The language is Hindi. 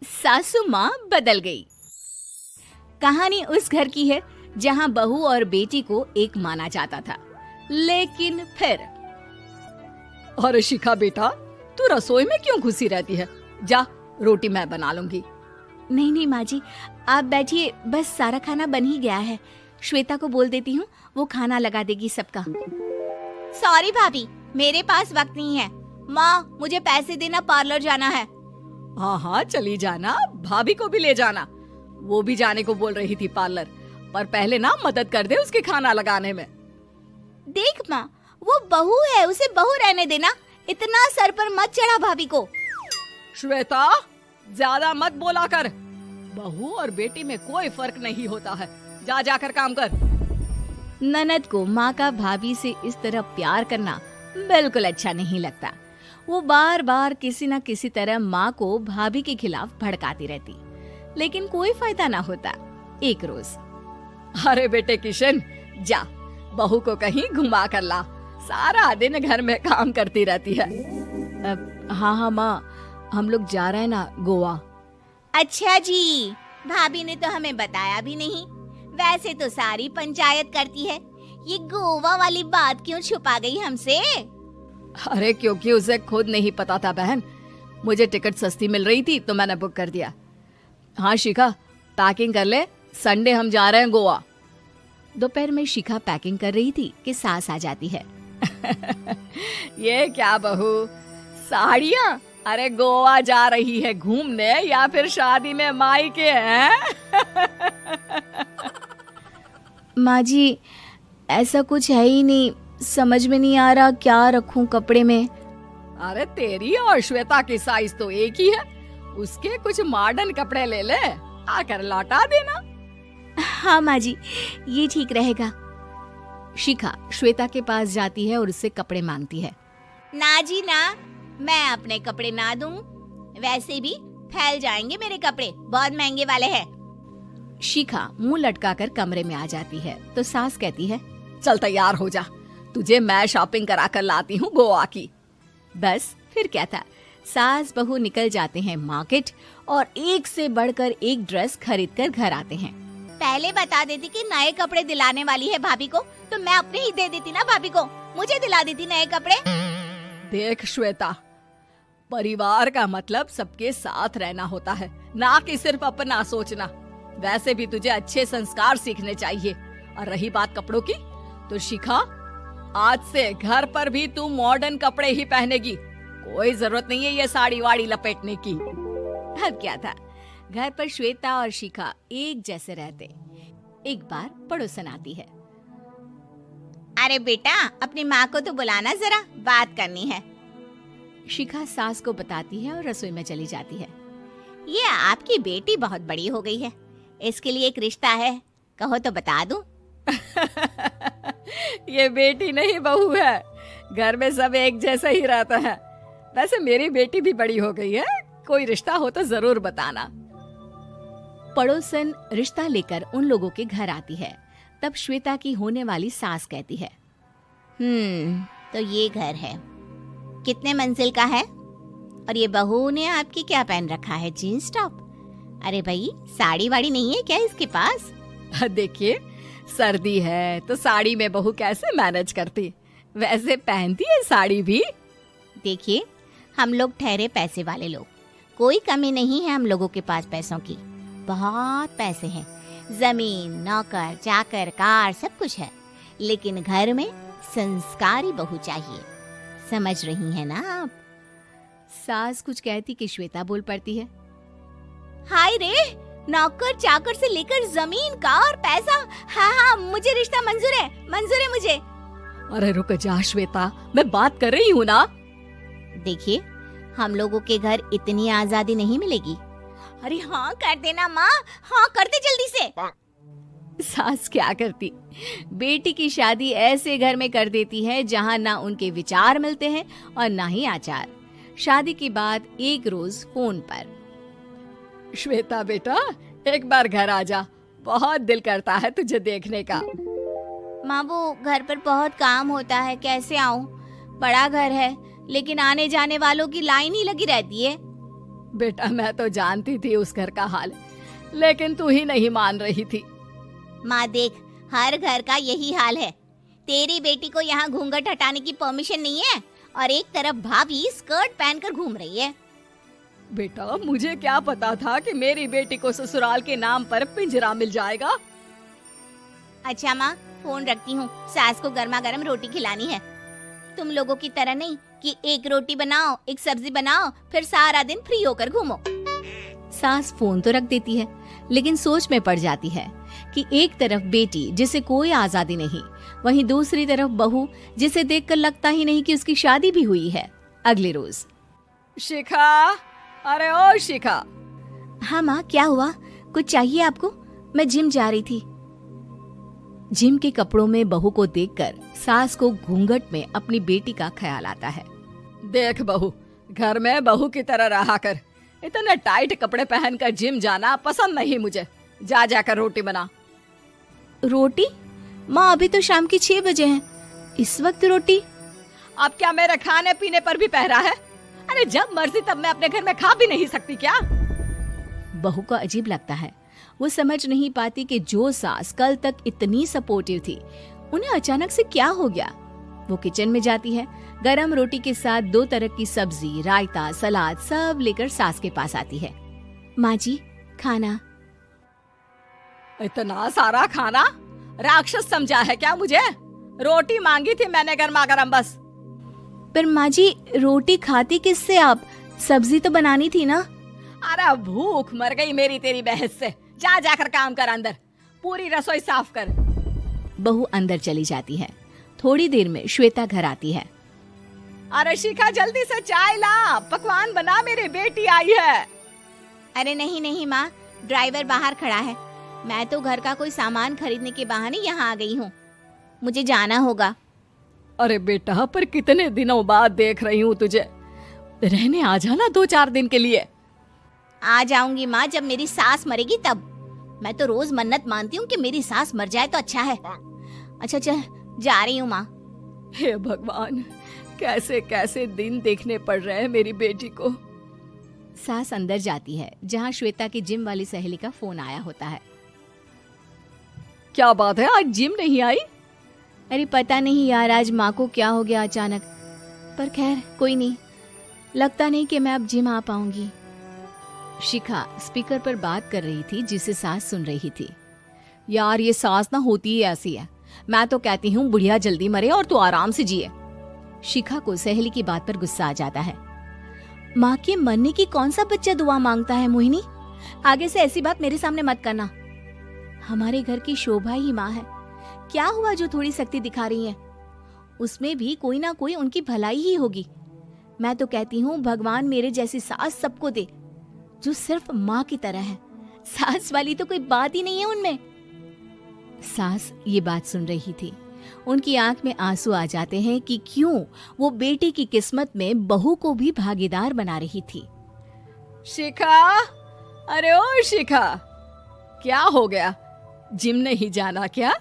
सासू माँ बदल गई। कहानी उस घर की है जहाँ बहू और बेटी को एक माना जाता था, लेकिन फिर अरे शिखा बेटा, तू रसोई में क्यों घुसी रहती है? जा, रोटी मैं बना लूंगी। नहीं नहीं माँ जी, आप बैठिए, बस सारा खाना बन ही गया है। श्वेता को बोल देती हूँ, वो खाना लगा देगी सबका। सॉरी भाभी, मेरे पास वक्त नहीं है। माँ, मुझे पैसे देना, पार्लर जाना है। हाँ हाँ चली जाना, भाभी को भी ले जाना। वो भी जाने को बोल रही थी पार्लर, पर पहले ना मदद कर दे उसके खाना लगाने में। देख माँ, वो बहू है, उसे बहू रहने देना, इतना सर पर मत चढ़ा भाभी को। श्वेता, ज्यादा मत बोला कर। बहू और बेटी में कोई फर्क नहीं होता है। जा जाकर काम कर। ननद को माँ का भाभी से इस तरह प्यार करना बिल्कुल अच्छा नहीं लगता। वो बार बार किसी न किसी तरह माँ को भाभी के खिलाफ भड़काती रहती, लेकिन कोई फायदा ना होता। एक रोज, अरे बेटे किशन, जा बहू को कहीं घुमा कर ला, सारा दिन घर में काम करती रहती है। हाँ हाँ माँ, हम लोग जा रहे हैं ना गोवा। अच्छा जी, भाभी ने तो हमें बताया भी नहीं। वैसे तो सारी पंचायत करती है, ये गोवा वाली बात क्यों छुपा गई हमसे? अरे क्योंकि उसे खुद नहीं पता था बहन। मुझे टिकट सस्ती मिल रही थी तो मैंने बुक कर दिया। हाँ शिखा, पैकिंग कर ले, संडे हम जा रहे हैं गोवा। दोपहर में शिखा पैकिंग कर रही थी कि सास आ जाती है। ये क्या बहू, साड़ियाँ? अरे गोवा जा रही है घूमने या फिर शादी में मायके हैं? माँ जी, ऐसा कुछ है ही नहीं, समझ में नहीं आ रहा क्या रखूं कपड़े में। अरे तेरी और श्वेता की साइज तो एक ही है, उसके कुछ मॉडर्न कपड़े ले ले, आकर लौटा देना। हाँ माँ जी, ये ठीक रहेगा। शिखा श्वेता के पास जाती है और उससे कपड़े मांगती है। ना जी ना, मैं अपने कपड़े ना दूं, वैसे भी फैल जाएंगे मेरे कपड़े, बहुत महंगे वाले हैं। शिखा मुंह लटकाकर कमरे में आ जाती है तो सास कहती है, चल तैयार हो जा, तुझे मैं शॉपिंग करा कर लाती हूँ गोवा की। बस फिर क्या था, सास बहू निकल जाते हैं मार्केट और एक से बढ़कर एक ड्रेस खरीद कर घर आते हैं। पहले बता देती कि नए कपड़े दिलाने वाली है भाभी को, तो मैं अपने ही दे देती ना भाभी को, मुझे दिला देती नए कपड़े। देख श्वेता, परिवार का मतलब सबके साथ रहना होता है, ना कि सिर्फ अपना सोचना। वैसे भी तुझे अच्छे संस्कार सीखने चाहिए। और रही बात कपड़ों की, तो शिखा, आज से घर पर भी तू मॉडर्न कपड़े ही पहनेगी। कोई जरूरत नहीं है ये साड़ी वाड़ी लपेटने की। अब क्या था, घर पर श्वेता और शिखा एक जैसे रहते। एक बार पड़ोसन आती है। अरे बेटा, अपनी माँ को तो बुलाना जरा, बात करनी है। शिखा सास को बताती है और रसोई में चली जाती है। ये आपकी बेटी बहुत बड़ी हो गई है, इसके लिए एक रिश्ता है, कहो तो बता दूं। ये बेटी नहीं बहू है, घर में सब एक जैसा ही रहता है। वैसे मेरी बेटी भी बड़ी हो गई है, कोई रिश्ता हो तो जरूर बताना। पड़ोसन रिश्ता लेकर उन लोगों के घर आती है। तब श्वेता की होने वाली सास कहती है, तो ये घर है, कितने मंजिल का है? और ये बहू ने आपकी क्या पहन रखा है, जीन्स टॉप? अरे भाई, साड़ी वाड़ी नहीं है क्या इसके पास? देखिए, सर्दी है तो साड़ी में बहू कैसे मैनेज करती, वैसे पहनती है साड़ी भी। देखिए, हम लोग ठहरे पैसे वाले लोग, कोई कमी नहीं है हम लोगों के पास पैसों की, बहुत पैसे हैं, जमीन, नौकर चाकर, कार, सब कुछ है, लेकिन घर में संस्कारी बहू चाहिए। समझ रही हैं ना आप? सास कुछ कहती कि श्वेता बोल पड़ती है, हाय रे, नौकर चाकर से लेकर जमीन, कार, पैसा, हाँ हाँ मुझे रिश्ता मंजूर है, मंजूर है मुझे। अरे रुक जा श्वेता, मैं बात कर रही हूँ ना। देखिए, हम लोगों के घर इतनी आजादी नहीं मिलेगी। अरे हाँ कर देना माँ, हाँ कर दे जल्दी से। सास क्या करती, बेटी की शादी ऐसे घर में कर देती है जहाँ ना उनके विचार मिलते हैं और ना ही आचार। शादी के बाद एक रोज फोन पर, श्वेता बेटा, एक बार घर आ जा, बहुत दिल करता है तुझे देखने का। माँ, वो घर पर बहुत काम होता है, कैसे आऊँ? बड़ा घर है, लेकिन आने जाने वालों की लाइन ही लगी रहती है। बेटा मैं तो जानती थी उस घर का हाल, लेकिन तू ही नहीं मान रही थी। माँ देख, हर घर का यही हाल है। तेरी बेटी को यहाँ घूंघट हटाने की परमिशन नहीं है और एक तरफ भाभी स्कर्ट पहनकर घूम रही है। बेटा मुझे क्या पता था कि मेरी बेटी को ससुराल के नाम पर पिंजरा मिल जाएगा। अच्छा माँ, फोन रखती हूँ, सास को गर्मा गर्म रोटी खिलानी है। तुम लोगों की तरह नहीं कि एक रोटी बनाओ, एक सब्जी बनाओ, फिर सारा दिन फ्री होकर घूमो। सास फोन तो रख देती है, लेकिन सोच में पड़ जाती है कि एक तरफ बेटी जिसे कोई आजादी नहीं, वहीं दूसरी तरफ बहू जिसे देखकर लगता ही नहीं कि उसकी शादी भी हुई है। अगले रोज। शिखा, अरे ओ शिखा। हाँ माँ, क्या हुआ? कुछ चाहिए आपको? मैं जिम जा रही थी। जिम के कपड़ों में बहू को देखकर सास को घूंघट में अपनी बेटी का ख्याल आता है। देख बहू, घर में बहू की तरह रहा कर। इतने टाइट कपड़े पहनकर जिम जाना पसंद नहीं मुझे। जा जाकर रोटी बना। रोटी? माँ अभी तो शाम के 6 बजे हैं, इस वक्त रोटी? अब क्या मेरे खाने पीने पर भी पहरा है? अरे जब मर्जी तब मैं अपने घर में खा भी नहीं सकती क्या? बहू को अजीब लगता है। वो समझ नहीं पाती कि जो सास कल तक इतनी सपोर्टिव थी, उन्हें अचानक से क्या हो गया। वो किचन में जाती है, गरम रोटी के साथ 2 तरह की सब्जी, रायता, सलाद सब लेकर सास के पास आती है। माँ जी, खाना। इतना सारा खाना? राक्षस समझा है क्या मुझे? रोटी मांगी थी मैंने गर्मा गर्म बस। पर माँ जी, रोटी खाती किससे आप? सब्जी तो बनानी थी ना। अरे भूख मर गई मेरी तेरी बहस से। जा जाकर काम कर, अंदर पूरी रसोई साफ कर। बहू अंदर चली जाती है। थोड़ी देर में श्वेता घर आती है। अरे शिखा जल्दी से चाय ला, पकवान बना, मेरी बेटी आई है। अरे नहीं नहीं माँ, ड्राइवर बाहर खड़ा है। मैं तो घर का कोई सामान खरीदने के बहाने यहाँ आ गई हूँ, मुझे जाना होगा। अरे बेटा, पर कितने दिनों बाद देख रही हूँ तुझे, रहने आ जाना 2-4 दिन के लिए। आ जाऊंगी माँ, जब मेरी सास मरेगी तब। मैं तो रोज मन्नत मानती हूँ कि मेरी सास मर जाए तो अच्छा है। अच्छा चल, जा रही हूँ माँ। हे भगवान, कैसे कैसे दिन देखने पड़ रहे हैं मेरी बेटी को। सास अंदर जाती है, जहाँ श्वेता की जिम वाली सहेली का फोन आया होता है। क्या बात है, आज जिम नहीं आई? अरे पता नहीं यार, आज माँ को क्या हो गया अचानक। पर खैर कोई नहीं, लगता नहीं कि मैं अब जिम आ पाऊंगी। शिखा स्पीकर पर बात कर रही थी, जिसे सास सुन रही थी। यार ये सास ना होती ही ऐसी है। मैं तो कहती हूँ बुढ़िया जल्दी मरे और तू आराम से जिए। शिखा को सहेली की बात पर गुस्सा आ जाता है। माँ के मरने की कौन सा बच्चा दुआ मांगता है मोहिनी? आगे से ऐसी बात मेरे सामने मत करना। हमारे घर की शोभा ही माँ है। क्या हुआ जो थोड़ी सख्ती दिखा रही है? उसमें भी कोई ना कोई उनकी भलाई ही होगी। मैं तो कहती हूँ भगवान मेरे जैसी सास सबको दे, जो सिर्फ माँ की तरह है। सास वाली तो कोई बात ही नहीं है उनमें। सास ये बात सुन रही थी। उनकी आंख में आंसू आ जाते हैं कि क्यों वो बेटी की किस्मत में बहू को भी भागीदार बना रही थी। शिखा, अरे ओ शिखा, क्या हो गया? जिम नहीं जाना क्या?